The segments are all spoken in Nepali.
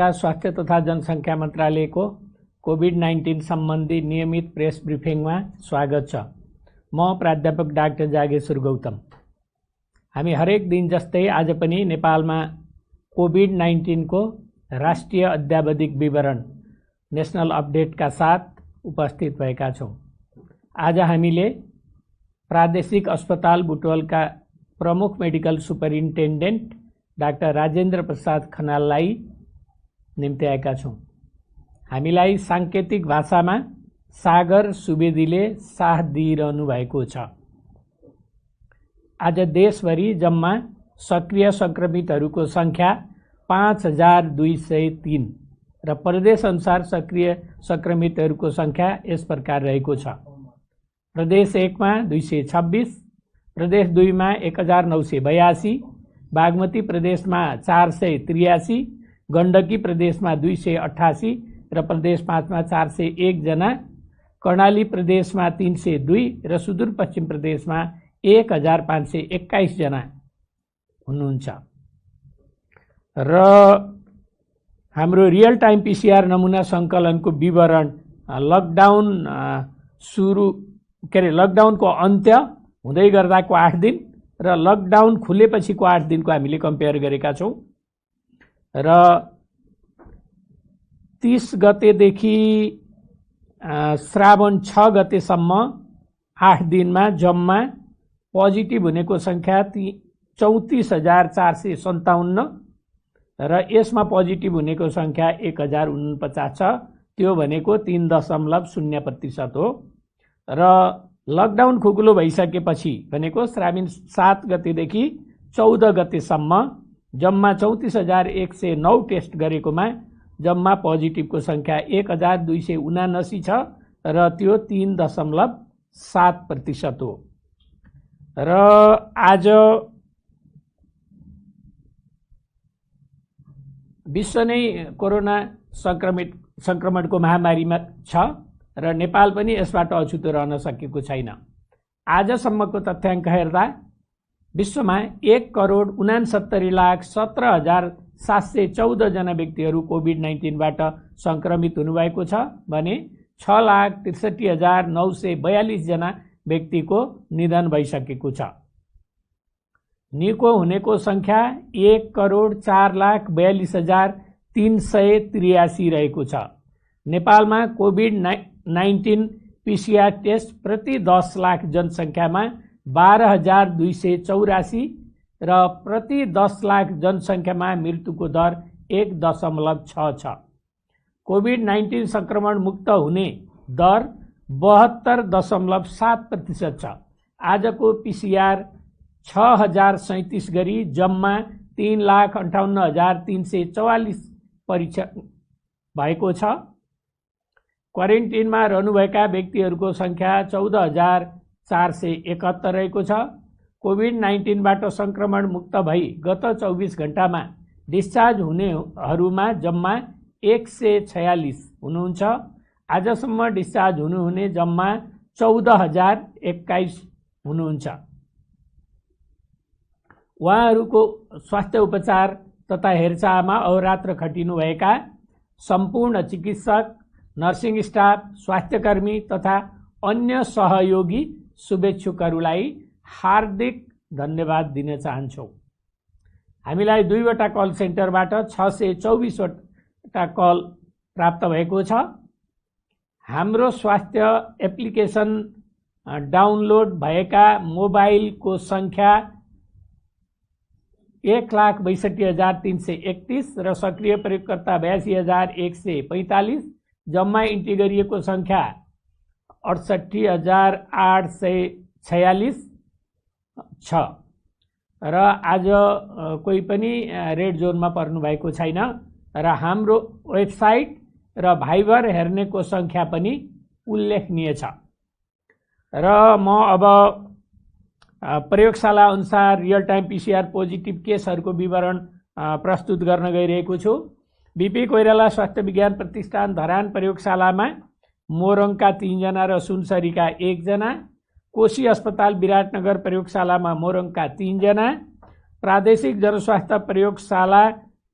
नमस्कार। स्वास्थ्य तथा जनसङ्ख्या मन्त्रालयको कोभिड-19 सम्बन्धी नियमित प्रेस ब्रिफिङमा स्वागत छ। म प्राध्यापक डाक्टर जागेश्वर गौतम। हामी हरेक दिन जस्तै आज पनि नेपालमा कोभिड-19 को राष्ट्रिय अद्यावधिक विवरण नेशनल अपडेटका साथ उपस्थित भएका छौं। आज हामीले प्रादेशिक अस्पताल बुटवलका प्रमुख medical superintendent doctor Rajendra Prasad खनाललाई निम्ति आएका छौं। हामीलाई सांकेतिक भाषामा सागर सुवेदीले साथ दिइरहनु भएको छ। आज देशभरि जम्मा सक्रिय संक्रमितहरूको संख्या 5203 र प्रदेश अनुसार सक्रिय संक्रमितहरूको संख्या यस प्रकार रहेको छ। प्रदेश 1 मा 226, प्रदेश 2 मा 1982, बागमती प्रदेशमा 483, गण्डकी प्रदेशमा 288 र प्रदेश 5 मा 401 जना, कर्णाली प्रदेशमा 302 र सुदूरपश्चिम प्रदेशमा 1521 जना हुनुहुन्छ। र हाम्रो रियल टाइम पीसीआर नमुना संकलनको विवरण लकडाउनको अन्त्य हुँदै गर्दाको 8 दिन र लकडाउन खुलेपछिको 8 दिनको हामीले कम्पेयर गरेका छौं। र 30 गतेदेखि श्रावण 6 गतेसम्म 8 दिनमा जम्मा पोजिटिभ हुनेको संख्या 34457 र यसमा पोजिटिभ हुनेको संख्या 1049 छ। त्यो भनेको 3.0% हो। र लकडाउन खुकुलो भइसकेपछि भनेको श्रावण 7 गतेदेखि 14 गतेसम्म जम्मा 34109 टेस्ट गरेकोमा जम्मा पोजिटिभको संख्या 1279 छ र त्यो 3.7% हो। र आज विश्व नै कोरोना संक्रमणको महामारीमा छ र नेपाल पनि यसबाट अछुतो रहन सकेको छैन। आजसम्मको तथ्याङ्क हेर्दा विश्वमा 1,69,17,714 जना व्यक्तिहरू कोभिड-19 बाट संक्रमित हुनुभएको छ भने 6,63,942 जना व्यक्तिको निधन भइसकेको छ। निको हुनेको संख्या 1,04,42,383 रहेको छ। नेपालमा कोभिड-19 पीसीआर टेस्ट प्रति 10 लाख जनसङ्ख्यामा 12,284 र प्रति 10 लाख जनसङ्ख्यामा मृत्युको दर 1.6 छ। कोभिड-19 संक्रमण मुक्त हुने दर 72.7% छ। आजको पीसीआर 6037 गरी जम्मा 3,58,344 परीक्षण भएको छ। क्वारेन्टिनमा रहनुभएका व्यक्तिहरूको संख्या 14,471 रहेको छ। कोभिड-19 बाट संक्रमण मुक्त भई गत 24 घण्टामा डिस्चार्ज हुनेहरूमा जम्मा 146 हुनुहुन्छ। आजसम्म डिस्चार्ज हुनुहुने जम्मा 14,021 हुनुहुन्छ। उहाँहरूको स्वास्थ्य उपचार तथा हेरचाहमा अहोरात्र खटिनुभएका सम्पूर्ण चिकित्सक, नर्सिङ स्टाफ, स्वास्थ्यकर्मी तथा अन्य सहयोगी शुभेच्छुकहरूलाई हार्दिक धन्यवाद दिन चाहन्छौँ। हामीलाई 2 वटा कल सेन्टरबाट 624 वटा कल प्राप्त भएको छ। हाम्रो स्वास्थ्य एप्लिकेसन डाउनलोड भएका मोबाइलको संख्या 1,62,331 र सक्रिय प्रयोगकर्ता 82,145। जम्मा इन्ट्री गरिएको संख्या 68,846 छ। र आज कोही पनि रेड जोनमा पर्नु भएको छैन। र हाम्रो वेबसाइट र भाइबर हेर्नेको संख्या पनि उल्लेखनीय छ। र म अब प्रयोगशाला अनुसार रियल टाइम पीसीआर पोजिटिभ केसहरूको विवरण प्रस्तुत गर्न गइरहेको छु। बीपी कोइराला स्वास्थ्य विज्ञान प्रतिष्ठान धरान प्रयोगशालामा मोरङका 3 जना र सुनसरीका 1 जना, कोशी अस्पताल विराटनगर प्रयोगशालामा मोरङका 3 जना, प्रादेशिक जनस्वास्थ्य प्रयोगशाला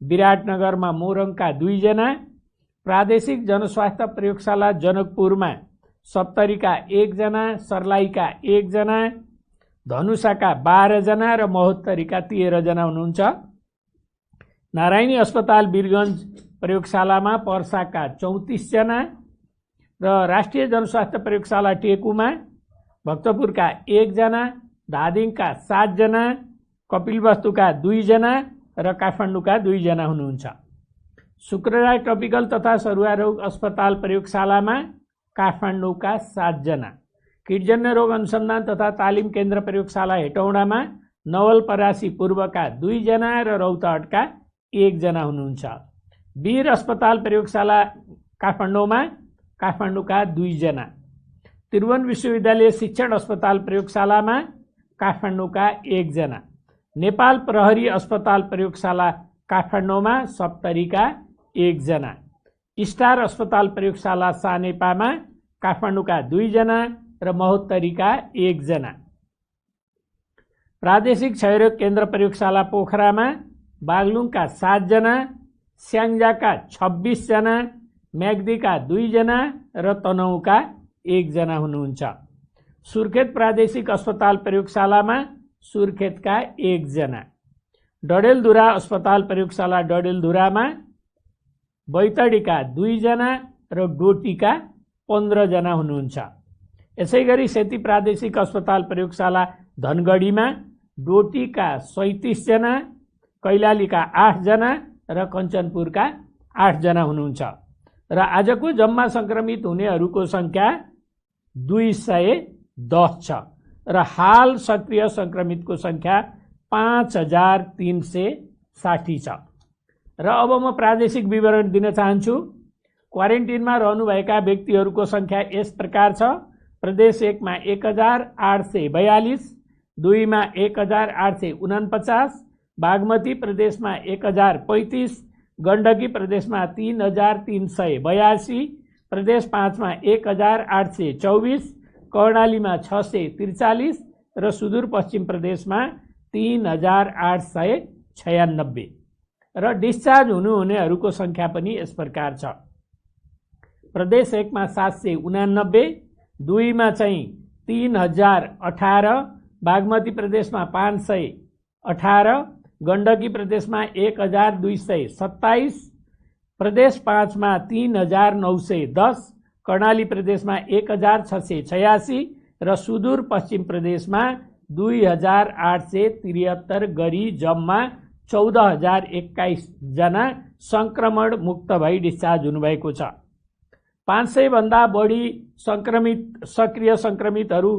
विराटनगरमा मोरङका 2 जना, प्रादेशिक जनस्वास्थ्य प्रयोगशाला जनकपुरमा 70 का 1 जना, सर्लाहीका 1 जना, धनुषाका 12 जना र महोत्तरीका 13 जना हुनुहुन्छ। नारायणी अस्पताल वीरगञ्ज प्रयोगशालामा पर्साका 34 जना र राष्ट्रिय जनस्वास्थ्य प्रयोगशाला टेकुमा भक्तपुरका 1 जना, धादिङका 7 जना, कपिलवस्तुका 2 जना र काठमाडौँका 2 जना हुनुहुन्छ। शुक्रराय ट्रपिकल तथा सरुवा रोग अस्पताल प्रयोगशालामा काठमाडौँका 7 जना, कीटजन्य रोग अनुसन्धान तथा तालिम केन्द्र प्रयोगशाला हेटौडामा नवलपरासी पूर्वका 2 जना र रौतहटका 1 जना हुनुहुन्छ। वीर अस्पताल प्रयोगशाला काठमाडौँमा काठमाडौँका 2 जना, त्रिभुवन विश्वविद्यालय शिक्षण अस्पताल प्रयोगशालामा काठमाडौँका 1 जना, नेपाल प्रहरी अस्पताल प्रयोगशाला काठमाडौँमा 70 का 1 जना, स्टार अस्पताल प्रयोगशाला सानेपामा काठमाडौँका 2 जना र महोत्तरीका 1 जना, प्रादेशिक क्षयरोग केन्द्र प्रयोगशाला पोखरामा बागलुङका 7 जना, स्याङ्जाका 26 जना, म्याग्दीका 2 जना र तनहुँका 1 जना हुनुहुन्छ। सुर्खेत प्रादेशिक अस्पताल प्रयोगशालामा सुर्खेतका 1 जना, डडेलधुरा अस्पताल प्रयोगशाला डडेलधुरामा बैतडीका 2 जना र डोटीका 15 जना हुनुहुन्छ। यसैगरी सेती प्रादेशिक अस्पताल प्रयोगशाला धनगढीमा डोटीका 37 जना, कैलालीका 8 जना र कञ्चनपुरका 8 जना हुनुहुन्छ। र आजको जम्मा संक्रमित हुनेहरूको संख्या 210 छ र हाल सक्रिय संक्रमितको संख्या 5360 छ। र अब म प्रादेशिक विवरण दिन चाहन्छु। क्वारेन्टिनमा रहनुभएका व्यक्तिहरूको संख्या यस प्रकार छ। प्रदेश 1 मा 1842, 2 मा 1849, बागमती प्रदेशमा 1035, गण्डकी प्रदेशमा 3382, प्रदेश 5 मा 1824, कर्णालीमा 643 र सुदूरपश्चिम प्रदेशमा 3896 र डिस्चार्ज हुनुहुनेहरूको संख्या पनि यस प्रकार छ। प्रदेश 1 मा 789, 2 मा चाहिँ 3018, बागमती प्रदेशमा 518, गण्डकी प्रदेशमा 1227, प्रदेश 5 मा 3910, कर्णाली प्रदेशमा 1686 र सुदूरपश्चिम प्रदेशमा 2873 गरी जम्मा 14021 जना संक्रमण मुक्त भई डिस्चार्ज हुनुभएको छ। 500 भन्दा बढी सक्रिय संक्रमितहरू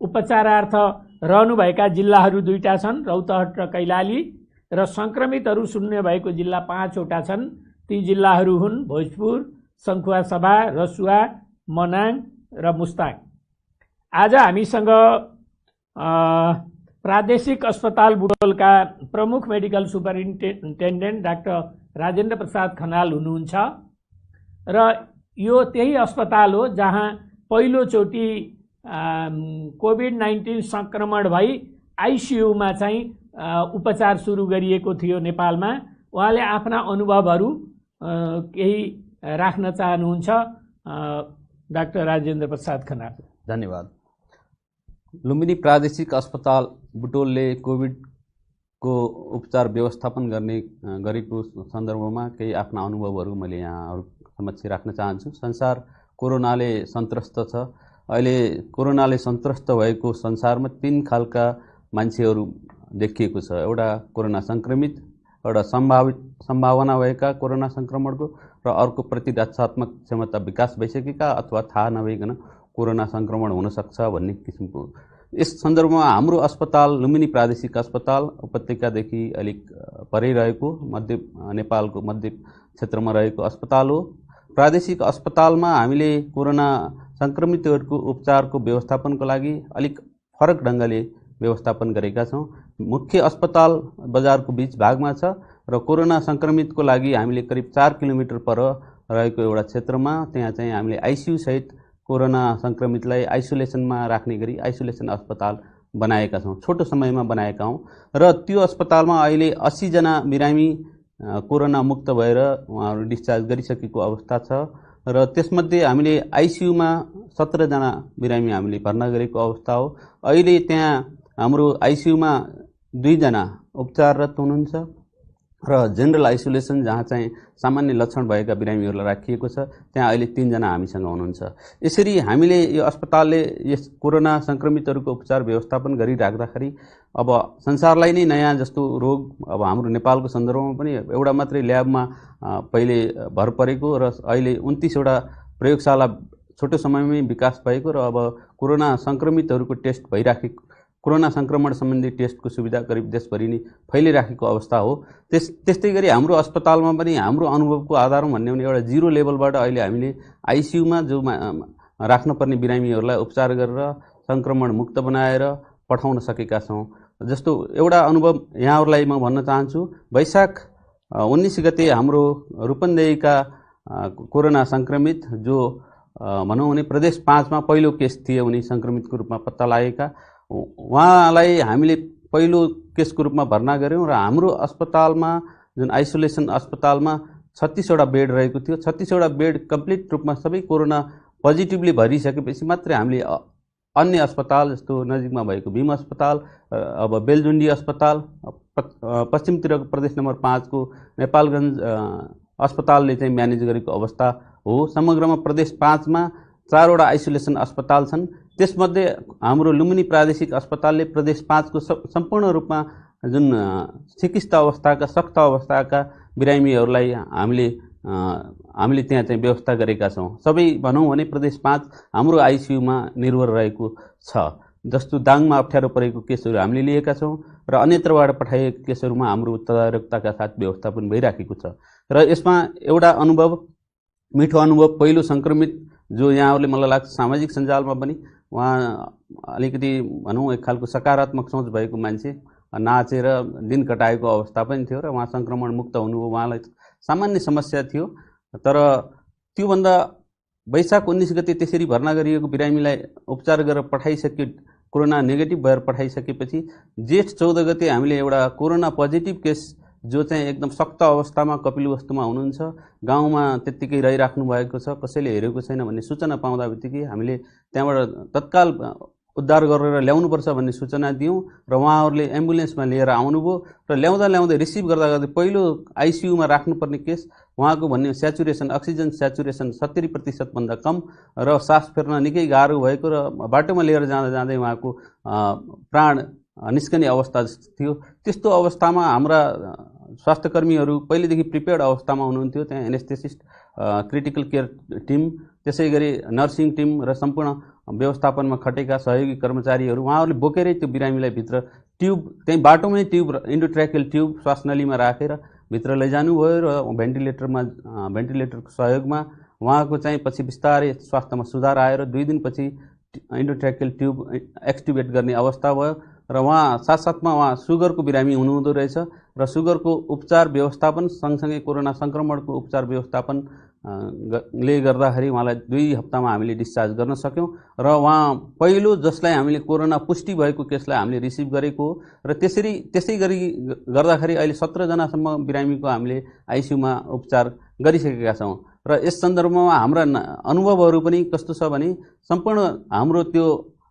उपचारार्थ रहनुभएका जिल्लाहरू 2टा छन्, रौतहट र कैलाली, र संक्रमितहरू शून्य भएको जिल्ला 5 वटा छन्। ती जिल्लाहरू हुन् भोजपुर, सङ्खुवासभा, रसुवा, मनाङ र मुस्ताङ। आज हामीसँग प्रादेशिक अस्पताल बुटोलका प्रमुख medical superintendent doctor Rajendra Prasad Khanal हुनुहुन्छ र यो त्यही अस्पताल हो जहाँ पहिलोचोटि कोभिड-19 संक्रमण भई आइसियुमा चाहिँ उपचार सुरु गरिएको थियो नेपालमा। उहाँले आफ्ना अनुभवहरू केही राख्न चाहनुहुन्छ। डाक्टर राजेन्द्र प्रसाद खनाल। धन्यवाद। लुम्बिनी प्रादेशिक अस्पताल बुटोलले कोभिडको उपचार व्यवस्थापन गरेको सन्दर्भमा केही आफ्ना अनुभवहरू मैले यहाँहरू समक्ष राख्न चाहन्छु। संसार कोरोनाले सन्त्रस्त छ। अहिले कोरोनाले सन्त्रस्त भएको संसारमा 3 खालका मान्छेहरू देखिएको छ। एउटा कोरोना संक्रमित, एउटा सम्भावना भएका कोरोना संक्रमणको, र अर्को प्रतिरक्षात्मक क्षमता विकास भइसकेका अथवा थाहा नभइकन कोरोना संक्रमण हुन सक्छ भन्ने किसिमको। यस सन्दर्भमा हाम्रो अस्पताल लुम्बिनी प्रादेशिक अस्पताल उपत्यकादेखि अलिक परै रहेको नेपालको मध्य क्षेत्रमा रहेको अस्पताल हो। प्रादेशिक अस्पतालमा हामीले कोरोना संक्रमितहरूको उपचारको व्यवस्थापनको लागि अलिक फरक ढङ्गले व्यवस्थापन गरेका छौँ। मुख्य अस्पताल बजारको बीच भागमा छ र कोरोना संक्रमितको लागि हामीले करिब 4 किलोमिटर पर रहेको एउटा क्षेत्रमा त्यहाँ चाहिँ हामीले आइसियु सहित कोरोना संक्रमितलाई आइसोलेसनमा राख्ने गरी आइसोलेसन अस्पताल बनाएका छौँ, छोटो समयमा बनाएका हौँ। र त्यो अस्पतालमा अहिले 80 जना बिरामी कोरोना मुक्त भएर उहाँहरू डिस्चार्ज गरिसकेको अवस्था छ। र त्यसमध्ये हामीले आइसियुमा 17 जना बिरामी हामीले भर्ना गरेको अवस्था हो। अहिले त्यहाँ हाम्रो आइसियुमा 2 जना उपचाररत हुनुहुन्छ र जेनरल आइसोलेसन जहाँ चाहिँ सामान्य लक्षण भएका बिरामीहरूलाई राखिएको छ त्यहाँ अहिले 3 जना हामीसँग हुनुहुन्छ। यसरी हामीले यो अस्पतालले यस कोरोना संक्रमितहरूको उपचार व्यवस्थापन गरिराख्दाखेरि अब संसारलाई नै नयाँ जस्तो रोग अब हाम्रो नेपालको सन्दर्भमा पनि एउटा मात्रै ल्याबमा पहिले भर परेको र अहिले 29 वटा प्रयोगशाला छोटो समयमै विकास भएको र अब कोरोना संक्रमितहरूको टेस्ट भइराखेको, कोरोना संक्रमण सम्बन्धी टेस्टको सुविधा करिब देशभरि नै फैलिराखेको अवस्था हो। त्यस्तै गरी हाम्रो अस्पतालमा पनि हाम्रो अनुभवको आधारमा भन्ने भने एउटा 0 लेभलबाट अहिले हामीले आइसियुमा जो राख्नुपर्ने बिरामीहरूलाई उपचार गरेर संक्रमण मुक्त बनाएर पठाउन सकेका छौँ। जस्तो एउटा अनुभव यहाँहरूलाई म भन्न चाहन्छु। वैशाख 19 गते हाम्रो रूपन्देहीका कोरोना संक्रमित जो भनौँ भने प्रदेश 5 मा पहिलो केस थिए, उनी संक्रमितको रूपमा पत्ता लागेका, उहाँलाई हामीले पहिलो केसको रूपमा भर्ना गऱ्यौँ र हाम्रो अस्पतालमा जुन आइसोलेसन अस्पतालमा 36 वटा बेड रहेको थियो। 36 वटा बेड कम्प्लिट रूपमा सबै कोरोना पोजिटिभली भरिसकेपछि मात्रै हामीले अन्य अस्पताल जस्तो नजिकमा भएको भीम अस्पताल, अब बेलजुन्डी अस्पताल, पश्चिमतिरको प्रदेश नम्बर 5 को नेपालगञ्ज अस्पतालले चाहिँ म्यानेज गरेको अवस्था हो। समग्रमा प्रदेश 5 मा 4 वटा आइसोलेसन अस्पताल छन्। त्यसमध्ये हाम्रो लुम्बिनी प्रादेशिक अस्पतालले प्रदेश 5 को सम्पूर्ण रूपमा जुन चिकित्सा अवस्थाका सक्त अवस्थाका बिरामीहरूलाई हामीले त्यहाँ चाहिँ व्यवस्था गरेका छौँ। सबै भनौँ भने प्रदेश 5 हाम्रो आइसियुमा निर्भर रहेको छ। जस्तो दाङमा अप्ठ्यारो परेको केसहरू हामीले लिएका छौँ र अन्यत्रबाट पठाइएका केसहरूमा हाम्रो तदारुकताका साथ व्यवस्थापन भइराखेको छ। र यसमा एउटा अनुभव, मिठो अनुभव, पहिलो संक्रमित जो यहाँहरूले मलाई लाग्छ सामाजिक सञ्जालमा पनि उहाँ अलिकति भनौँ एक खालको सकारात्मक सोच भएको मान्छे, नाचेर दिन कटाएको अवस्था पनि थियो र उहाँ संक्रमण मुक्त हुनुभयो। उहाँलाई सामान्य समस्या थियो, तर त्योभन्दा वैशाख 19 गते त्यसरी भर्ना गरिएको बिरामीलाई उपचार गरेर पठाइसके, कोरोना नेगेटिभ भएर पठाइसकेपछि जेठ 14 गते हामीले एउटा कोरोना पोजिटिभ केस जो चाहिँ एकदम सक्त अवस्थामा कपिलवस्तुमा हुनुहुन्छ, गाउँमा त्यत्तिकै रहिराख्नु भएको छ, कसैले हेरेको छैन भन्ने सूचना पाउँदा बित्तिकै हामीले त्यहाँबाट तत्काल उद्धार गरेर ल्याउनुपर्छ भन्ने सूचना दियौँ र उहाँहरूले एम्बुलेन्समा लिएर आउनुभयो र ल्याउँदै रिसिभ गर्दा पहिलो आइसियुमा राख्नुपर्ने केस, उहाँको भन्ने स्याचुरेसन, अक्सिजन स्याचुरेसन 70% भन्दा कम र सास फेर्न निकै गाह्रो भएको र बाटोमा लिएर जाँदै उहाँको प्राण निस्कने अवस्था थियो। त्यस्तो अवस्थामा हाम्रा स्वास्थ्यकर्मीहरू पहिलेदेखि प्रिपेयर्ड अवस्थामा हुनुहुन्थ्यो। त्यहाँ एनेस्थेसिस्ट, क्रिटिकल केयर टिम, त्यसै गरी नर्सिङ टिम र सम्पूर्ण व्यवस्थापनमा खटेका सहयोगी कर्मचारीहरू उहाँहरूले बोकेरै त्यो बिरामीलाई भित्र ट्युब, त्यहीँ बाटोमै ट्युब, इन्डोट्र्याकियल ट्युब श्वासनलीमा राखेर भित्र लैजानुभयो र भेन्टिलेटरको सहयोगमा उहाँको चाहिँ पछि बिस्तारै स्वास्थ्यमा सुधार आएर 2 दिनपछि इन्डोट्र्याकियल ट्युब एक्सट्युबेट गर्ने अवस्था भयो र उहाँ साथसाथमा उहाँ सुगरको बिरामी हुनुहुँदो रहेछ र सुगरको उपचार व्यवस्थापन सँगसँगै कोरोना संक्रमणको उपचार व्यवस्थापन ले गर्दाखेरि उहाँलाई 2 हप्तामा हामीले डिस्चार्ज गर्न सक्यौँ र उहाँ पहिलो जसलाई हामीले कोरोना पुष्टि भएको केसलाई हामीले रिसिभ गरेको हो र त्यसै गरी गर्दाखेरि अहिले 17 जनासम्म बिरामीको हामीले आइसियुमा उपचार गरिसकेका छौँ। र यस सन्दर्भमा हाम्रा अनुभवहरू पनि कस्तो छ भने सम्पूर्ण हाम्रो त्यो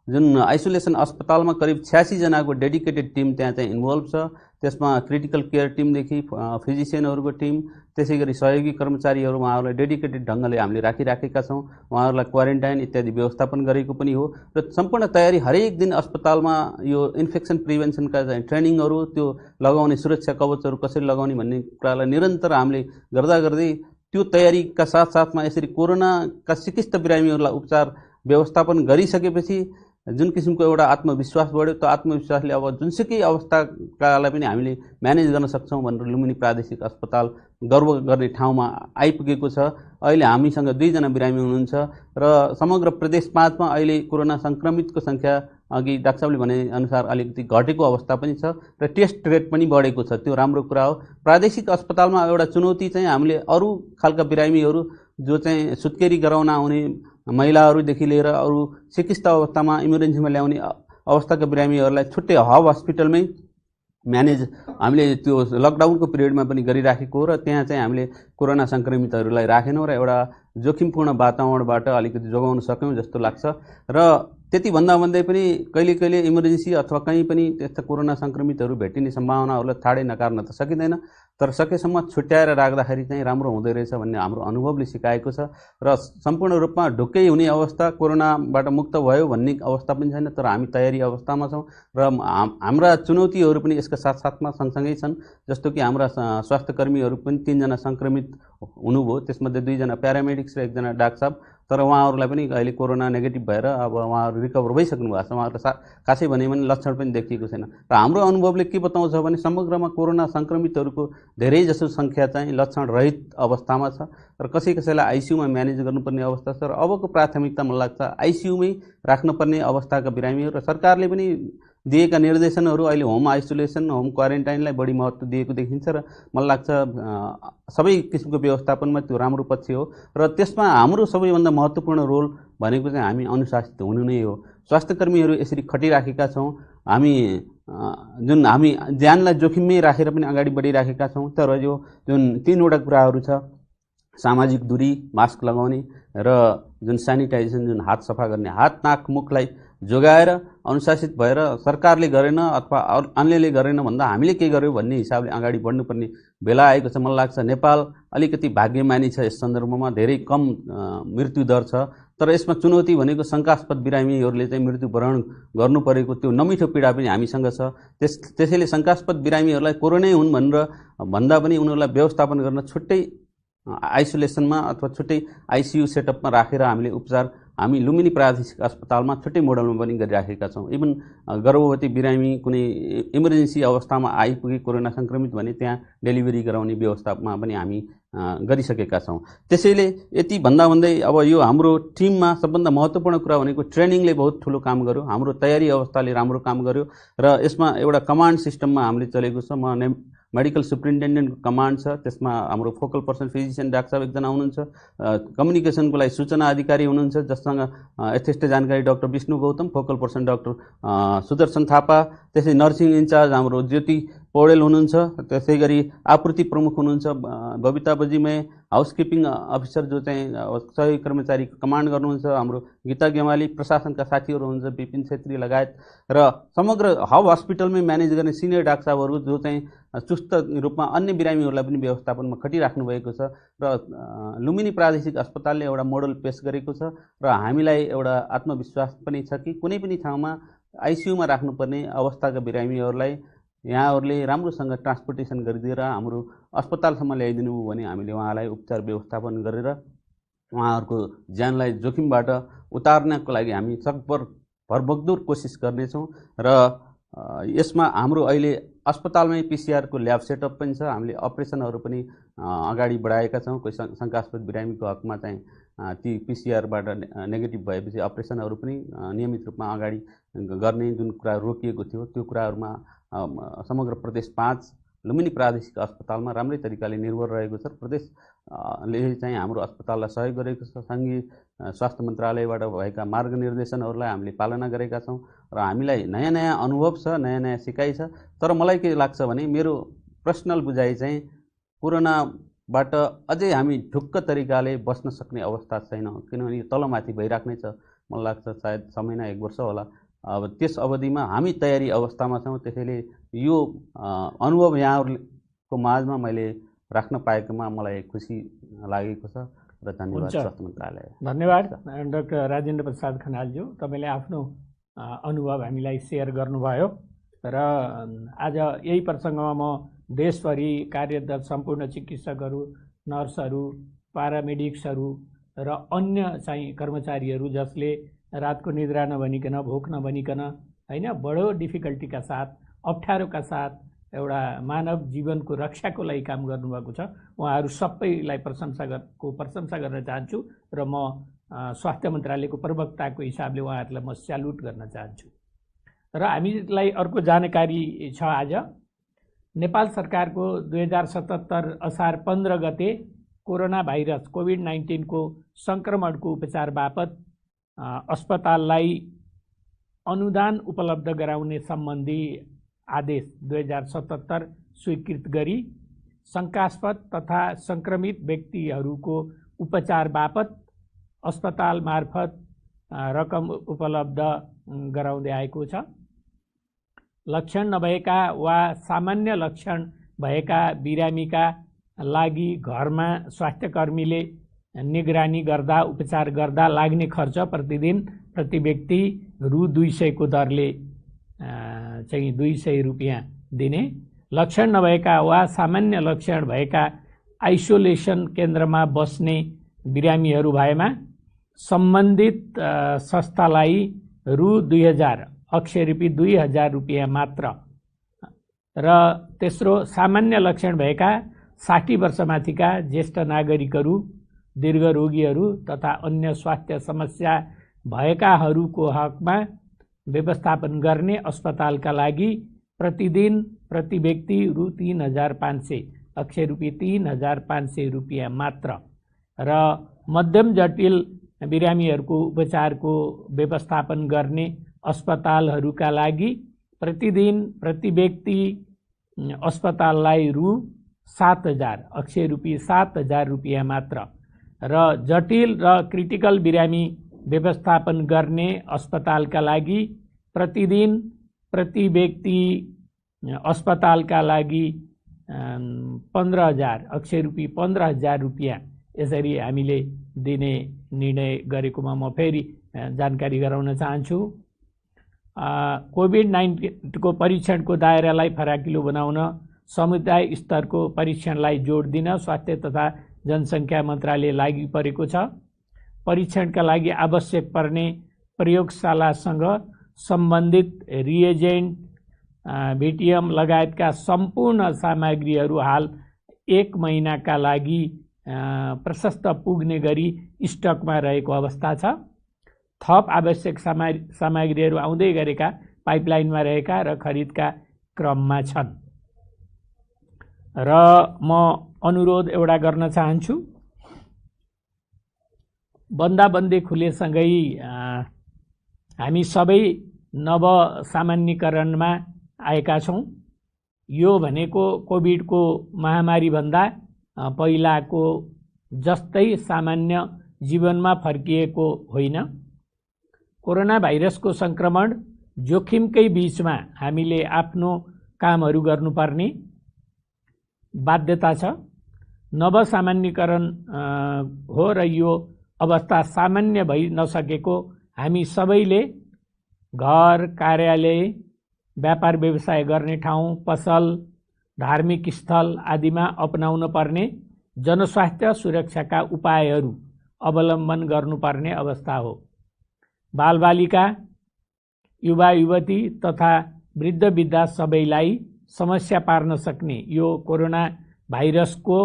जुन आइसोलेसन अस्पतालमा करिब 86 जनाको डेडिकेटेड टिम त्यहाँ चाहिँ इन्भल्भ छ। त्यसमा क्रिटिकल केयर टिमदेखि फिजिसियनहरूको टिम, त्यसै गरी सहयोगी कर्मचारीहरू उहाँहरूलाई डेडिकेटेड ढङ्गले हामीले राखिराखेका छौँ। उहाँहरूलाई क्वारेन्टाइन इत्यादि व्यवस्थापन गरेको पनि हो र सम्पूर्ण तयारी हरेक दिन अस्पतालमा यो इन्फेक्सन प्रिभेन्सनका चाहिँ ट्रेनिङहरू, त्यो लगाउने सुरक्षा कवचहरू कसरी लगाउने भन्ने कुरालाई निरन्तर हामीले गर्दै त्यो तयारीका साथसाथमा यसरी कोरोनाका सिकिस्त बिरामीहरूलाई उपचार व्यवस्थापन गरिसकेपछि जुन किसिमको एउटा आत्मविश्वास बढ्यो, त्यो आत्मविश्वासले अब जुनसुकै अवस्थाकालाई पनि हामीले म्यानेज गर्न सक्छौँ भनेर लुम्बिनी प्रादेशिक अस्पताल गर्व गर्ने ठाउँमा आइपुगेको छ। अहिले हामीसँग 2 जना बिरामी हुनुहुन्छ र समग्र प्रदेश 5 मा अहिले कोरोना संक्रमितको सङ्ख्या अघि डाक्टर साहबले भने अनुसार अलिकति घटेको अवस्था पनि छ र टेस्ट रेट पनि बढेको छ। त्यो राम्रो कुरा हो। प्रादेशिक अस्पतालमा एउटा चुनौती चाहिँ हामीले अरू खालका बिरामीहरू जो चाहिँ सुत्केरी गराउन आउने महिलाहरूदेखि लिएर अरू चिकित्सा अवस्थामा इमर्जेन्सीमा ल्याउने अवस्थाका बिरामीहरूलाई छुट्टै हब हस्पिटलमै म्यानेज हामीले त्यो लकडाउनको पिरियडमा पनि गरिराखेको हो र त्यहाँ चाहिँ हामीले कोरोना सङ्क्रमितहरूलाई राखेनौँ र एउटा जोखिमपूर्ण वातावरणबाट अलिकति जोगाउन सक्यौँ जस्तो लाग्छ। र त्यति भन्दा भन्दै पनि कहिले कहिले इमर्जेन्सी अथवा कहीँ पनि त्यस्ता कोरोना सङ्क्रमितहरू भेटिने सम्भावनाहरूलाई ठाडै नकार्न त सकिँदैन, तर सकेसम्म छुट्याएर राख्दाखेरि चाहिँ राम्रो हुँदै रहेछ भन्ने हाम्रो अनुभवले सिकाएको छ। र सम्पूर्ण रूपमा ढुक्कै हुने अवस्था, कोरोनाबाट मुक्त भयो भन्ने अवस्था पनि छैन, तर हामी तयारी अवस्थामा छौँ र हाम्रा चुनौतीहरू पनि यसका साथसाथमा सँगसँगै छन्। जस्तो कि हाम्रा स्वास्थ्यकर्मीहरू पनि 3 जना सङ्क्रमित हुनुभयो, त्यसमध्ये 2 जना प्यारामेडिक्स र 1 जना डाक्टर साहब, तर उहाँहरूलाई पनि अहिले कोरोना नेगेटिभ भएर अब उहाँहरू रिकभर भइसक्नु भएको छ। उहाँहरूलाई खासै भने पनि लक्षण पनि देखिएको छैन। र हाम्रो अनुभवले के बताउँछ भने समग्रमा कोरोना सङ्क्रमितहरूको धेरैजसो सङ्ख्या चाहिँ लक्षण रहित अवस्थामा छ र कसैलाई आइसियुमा म्यानेज गर्नुपर्ने अवस्था छ। र अबको प्राथमिकता मलाई लाग्छ आइसियुमै राख्नुपर्ने अवस्थाका बिरामीहरू, र सरकारले पनि दिएका निर्देशनहरू अहिले होम आइसोलेसन, होम क्वारेन्टाइनलाई बढी महत्त्व दिएको देखिन्छ र मलाई लाग्छ सबै किसिमको व्यवस्थापनमा त्यो राम्रो पक्ष हो। र त्यसमा हाम्रो सबैभन्दा महत्त्वपूर्ण रोल भनेको चाहिँ हामी अनुशासित हुनु नै हो। स्वास्थ्यकर्मीहरू यसरी खटिराखेका छौँ, हामी हामी ज्यानलाई जोखिममै राखेर पनि अगाडि बढिराखेका छौँ, तर यो जुन 3वटा कुराहरू छ, सामाजिक दूरी, मास्क लगाउने र जुन सेनिटाइजेसन, जुन हात सफा गर्ने, हात नाक मुखलाई जोगाएर अनुशासित भएर सरकारले गरेन अथवा अन्यले गरेन भन्दा हामीले के गर्यौँ भन्ने हिसाबले अगाडि बढ्नुपर्ने बेला आएको छ। मलाई लाग्छ नेपाल अलिकति भाग्यमानी छ, यस सन्दर्भमा धेरै कम मृत्युदर छ, तर यसमा चुनौती भनेको शङ्कास्पद बिरामीहरूले चाहिँ मृत्युवरण गर्नु परेको त्यो नमिठो पीडा पनि हामीसँग छ। त्यसैले शङ्कास्पद बिरामीहरूलाई कोरोनै हुन् भनेर भन्दा पनि उनीहरूलाई व्यवस्थापन गर्न छुट्टै आइसोलेसनमा अथवा छुट्टै आइसियु सेटअपमा राखेर हामीले उपचार हामी लुम्बिनी प्रादेशिक अस्पतालमा छुट्टै मोडलमा पनि गरिराखेका छौँ। इभन गर्भवती बिरामी कुनै इमर्जेन्सी अवस्थामा आइपुगे कोरोना सङ्क्रमित भने त्यहाँ डेलिभरी गराउने व्यवस्थामा पनि हामी गरिसकेका छौँ। त्यसैले यति भन्दा भन्दै अब यो हाम्रो टिममा सबभन्दा महत्त्वपूर्ण कुरा भनेको ट्रेनिङले बहुत ठुलो काम गर्यो, हाम्रो तयारी अवस्थाले राम्रो काम गर्यो र यसमा एउटा कमान्ड सिस्टममा हामीले चलेको छ। म मेडिकल सुप्रिन्टेन्डेन्टको कमान्ड छ, त्यसमा हाम्रो फोकल पर्सन फिजिसियन डाक्टर साहब 1 जना हुनुहुन्छ, कम्युनिकेसनको लागि सूचना अधिकारी हुनुहुन्छ जससँग यथेष्ट जानकारी doctor Vishnu Gautam, focal person doctor Sudarshan Thapa, त्यसै नर्सिङ इन्चार्ज हाम्रो ज्योति पौडेल हुनुहुन्छ, त्यसै गरी आपूर्ति प्रमुख हुनुहुन्छ बबिता बजिमय, हाउसकिपिङ अफिसर जो चाहिँ सहयोगी कर्मचारी कमान्ड गर्नुहुन्छ हाम्रो गीता गेमाली, प्रशासनका साथीहरू हुनुहुन्छ विपिन छेत्री लगायत, र समग्र हब हस्पिटलमै म्यानेज गर्ने सिनियर डाक्टर साहबहरू जो चाहिँ चुस्त रूपमा अन्य बिरामीहरूलाई पनि व्यवस्थापनमा खटिराख्नु भएको छ। र लुम्बिनी प्रादेशिक अस्पतालले एउटा मोडल पेश गरेको छ र हामीलाई एउटा आत्मविश्वास पनि छ कि कुनै पनि ठाउँमा आइसियुमा राख्नुपर्ने अवस्थाका बिरामीहरूलाई यहाँहरूले राम्रोसँग ट्रान्सपोर्टेसन गरिदिएर हाम्रो अस्पतालसम्म ल्याइदिनु भयो भने हामीले उहाँलाई उपचार व्यवस्थापन गरेर उहाँहरूको ज्यानलाई जोखिमबाट उतार्नको लागि हामी सकभर भरबगदुर कोसिस गर्नेछौँ। र यसमा हाम्रो अहिले अस्पतालमै पिसिआरको ल्याब सेटअप पनि छ, हामीले अपरेसनहरू पनि अगाडि बढाएका छौँ। कोही शङ्कास्पद बिरामीको हकमा चाहिँ ती पिसिआरबाट नेगेटिभ भएपछि अपरेसनहरू पनि नियमित रूपमा अगाडि गर्ने जुन कुरा रोकिएको थियो त्यो कुराहरूमा समग्र प्रदेश 5 लुम्बिनी प्रादेशिक अस्पतालमा राम्रै तरिकाले निर्भर रहेको छ। प्रदेशले चाहिँ हाम्रो अस्पताललाई सहयोग गरेको छ, सङ्घीय स्वास्थ्य मन्त्रालयबाट भएका मार्गनिर्देशनहरूलाई हामीले पालना गरेका छौँ र हामीलाई नयाँ नयाँ अनुभव छ, नयाँ नयाँ सिकाइ छ। तर मलाई के लाग्छ भने मेरो पर्सनल बुझाइ चाहिँ कोरोनाबाट अझै हामी ढुक्क तरिकाले बस्न सक्ने अवस्था छैन, किनभने यो तलमाथि भइराख्नै छ। मलाई लाग्छ सायद 6 महिना 1 वर्ष होला। अब त्यस अवधिमा हामी तयारी अवस्थामा छौँ। त्यसैले यो अनुभव यहाँहरूको माझमा मैले राख्न पाएकोमा मलाई खुसी लागेको छ र धन्यवाद स्वास्थ्य मन्त्रालय। धन्यवाद डाक्टर राजेन्द्र प्रसाद खनालज्यू, तपाईँले आफ्नो अनुभव हामीलाई सेयर गर्नुभयो र आज यही प्रसङ्गमा म देशभरि कार्यरत सम्पूर्ण चिकित्सकहरू, नर्सहरू, प्यारामेडिक्सहरू र अन्य चाहिँ कर्मचारीहरू जसले रातको निद्रा नभनिकन, भोक नभनिकन हैन बडो डिफिकल्टीका साथ, अप्ठ्यारोका साथ एउटा मानव जीवनको रक्षाको लागि काम गर्नुभएको छ, उहाँहरू सबैलाई प्रशंसा गर्न चाहन्छु र म स्वास्थ्य मन्त्रालयको प्रवक्ताको हिसाबले उहाँहरूलाई म स्यालुट गर्न चाहन्छु। र हामीलाई अर्को जानकारी छ, आज नेपाल सरकारको 2077 असार 15 गते कोरोना भाइरस कोभिड-19 को सङ्क्रमणको उपचार बापत अस्पताललाई अनुदान उपलब्ध गराउने सम्बन्धी आदेश 2077 स्वीकृत गरी शङ्कास्पद तथा सङ्क्रमित व्यक्तिहरूको उपचार बापत अस्पताल मार्फत रकम उपलब्ध गराउँदै आएको छ। लक्षण नभएका वा सामान्य लक्षण भएका बिरामीका लागि घरमा स्वास्थ्यकर्मीले निगरानी गर्दा उपचार गर्दा लाग्ने खर्च प्रतिदिन प्रति व्यक्ति रु 200 को दरले चाहिँ 200 रुपियाँ दिने। लक्षण नभएका वा सामान्य लक्षण भएका आइसोलेसन केन्द्रमा बस्ने बिरामीहरू भएमा सम्बन्धित संस्थालाई रु 2000 अक्षय रूपी 2000 रुपियाँ मात्र र तेस्रो सामान्य लक्षण भएका 60 वर्षमाथिका ज्येष्ठ नागरिकहरू, दीर्घरोगीहरू तथा अन्य स्वास्थ्य समस्या भएकाहरूको हकमा व्यवस्थापन गर्ने अस्पतालका लागि प्रतिदिन प्रति व्यक्ति रु 3500 अक्षय रूपी 3500 रुपियाँ मात्र र मध्यम जटिल बिरामीहरूको उपचारको व्यवस्थापन गर्ने अस्पतालहरूका लागि प्रतिदिन प्रति व्यक्ति अस्पताललाई रु 7000 अक्षय रूपी 7000 रुपियाँ मात्र र जटिल र क्रिटिकल बिरामी व्यवस्थापन गर्ने अस्पतालका लागि प्रतिदिन प्रति व्यक्ति अस्पतालका लागि 15000 अक्षय रूपी 15000 रुपियाँ यसरी हामीले दिने निर्णय गरेकोमा म फेरि जानकारी गराउन चाहन्छु। कोभिड-19 को परीक्षणको दायरालाई फराकिलो बनाउन समुदाय स्तरको परीक्षणलाई जोड दिन स्वास्थ्य तथा जनसङ्ख्या मन्त्रालय लागि परेको छ। परीक्षणका लागि आवश्यक पर्ने प्रयोगशालासँग सम्बन्धित रिएजेन्ट, भिटिएम लगायतका सम्पूर्ण सामग्रीहरू हाल 1 महिनाका लागि प्रशस्त पुग्ने गरी स्टकमा रहेको अवस्था छ। थप आवश्यक सामग्रीहरू आउँदै गरेका पाइपलाइनमा रहेका र खरिदका क्रममा छन्। र म अनुरोध एउटा गर्न चाहन्छु, बन्दाबन्दी खुलेसँगै हामी सबै नव सामान्यकरणमा आएका छौँ। यो भनेको कोभिडको महामारीभन्दा पहिलाको जस्तै सामान्य जीवनमा फर्किएको होइन। कोरोना भाइरसको सङ्क्रमण जोखिमकै बीचमा हामीले आफ्नो कामहरू गर्नुपर्ने बाध्यता छ। नव सामान्यकरण हो र यो अवस्था सामान्य भइ नसकेको हामी सबैले घर, कार्यालय, व्यापार व्यवसाय गर्ने ठाउँ, पसल, धार्मिक स्थल आदिमा अपनाउन पर्ने जनस्वास्थ्य सुरक्षाका उपायहरू अवलम्बन गर्नुपर्ने अवस्था हो। बालबालिका, युवा युवती तथा वृद्ध वृद्धा सबैलाई समस्या पार्न सक्ने यो कोरोना भाइरसको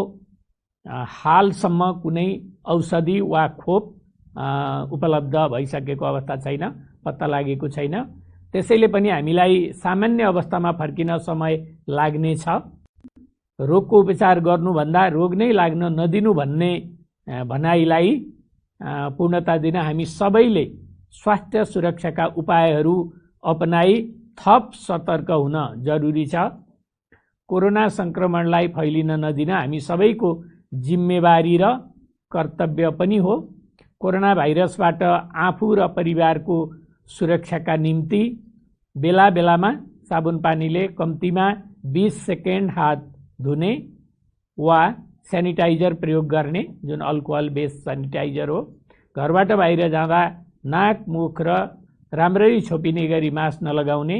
हालसम्म कुनै औषधि वा खोप उपलब्ध भइसकेको अवस्था छैन, पत्ता लागेको छैन। त्यसैले पनि हामीलाई सामान्य अवस्थामा फर्किन समय लाग्नेछ। रोगको उपचार गर्नुभन्दा रोग नै लाग्न नदिनु भन्ने भनाइलाई पूर्णता दिन हामी सबैले स्वास्थ्य सुरक्षाका उपायहरू अपनाई थप सतर्क हुन जरुरी छ। कोरोना सङ्क्रमणलाई फैलिन नदिन हामी सबैको जिम्मेवारी र कर्तव्य पनि हो। कोरोना भाइरसबाट आफू र परिवारको सुरक्षाका निम्ति बेला बेलामा साबुन पानीले कम्तीमा 20 सेकेन्ड हात धुने वा सेनिटाइजर प्रयोग गर्ने, जुन अल्कोहल बेस सेनिटाइजर हो। घरबाट बाहिर जाँदा नाक, मुख र राम्ररी छोपिने गरी मास्क नलगाउने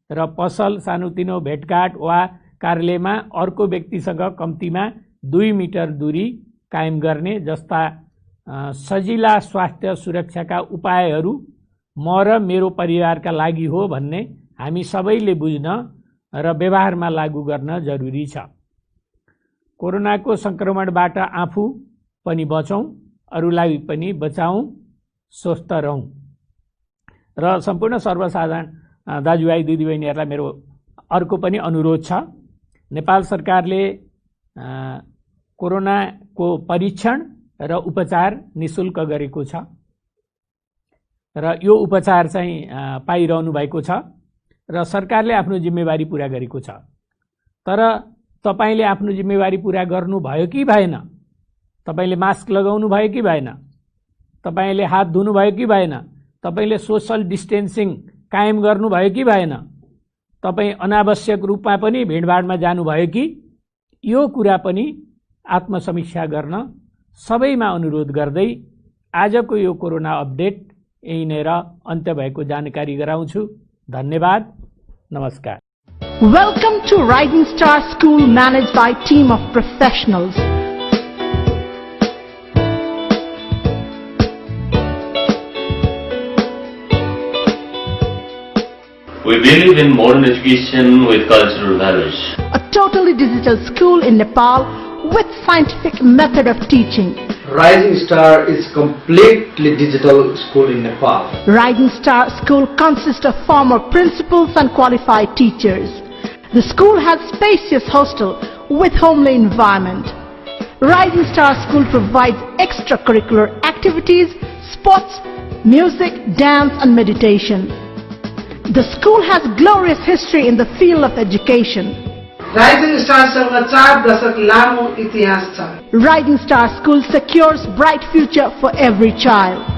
र पसल, सानोतिनो भेटघाट वा कार्यालयमा अर्को व्यक्तिसँग कम्तीमा 2 मिटर दूरी कायम गर्ने जस्ता सजिला स्वास्थ्य सुरक्षाका उपायहरू म र मेरो परिवारका लागि हो भन्ने हामी सबैले बुझ्न र व्यवहारमा लागू गर्न जरुरी छ। कोरोनाको सङ्क्रमणबाट आफू पनि बचौँ, अरूलाई पनि बचाउँ, स्वस्थ रहौँ। र सम्पूर्ण सर्वसाधारण दाजुभाइ दिदीबहिनीहरूलाई मेरो अर्को पनि अनुरोध छ। नेपाल सरकारले कोरोनाको परीक्षण र उपचार निशुल्क गरेको छ र यो उपचार चाहिँ पाइरहनु भएको छ र सरकारले आफ्नो जिम्मेवारी पुरा गरेको छ। तर तपाईले आफ्नो जिम्मेवारी पुरा गर्नु भयो कि भएन? तपाईले मास्क लगाउनु भयो कि भएन? तपाईले हात धुनु भयो कि भएन? तपाईले सोशल डिस्टेन्सिङ कायम गर्नु भयो कि भएन? तपाई अनावश्यक रूपमा पनि भिडभाडमा जानुभयो कि? यो कुरा पनि आत्मसमीक्षा गर्न सबैमा अनुरोध गर्दै आजको यो कोरोना अपडेट यहीँनेर अन्त्य भएको जानकारी गराउँछु। धन्यवाद, नमस्कार। Welcome to Rising Star School, managed by team of professionals. We believe in modern education with cultural values. A totally digital school in Nepal with scientific method of teaching. Rising Star is completely digital school in Nepal. Rising Star School consists of former principals and qualified teachers. The school has spacious hostel with homely environment. Rising Star School provides extracurricular activities, sports, music, dance and meditation. The school has glorious history in the field of education. Rising Star सँग 4 दशक लामो इतिहास छ। Rising Star School secures bright future for every child.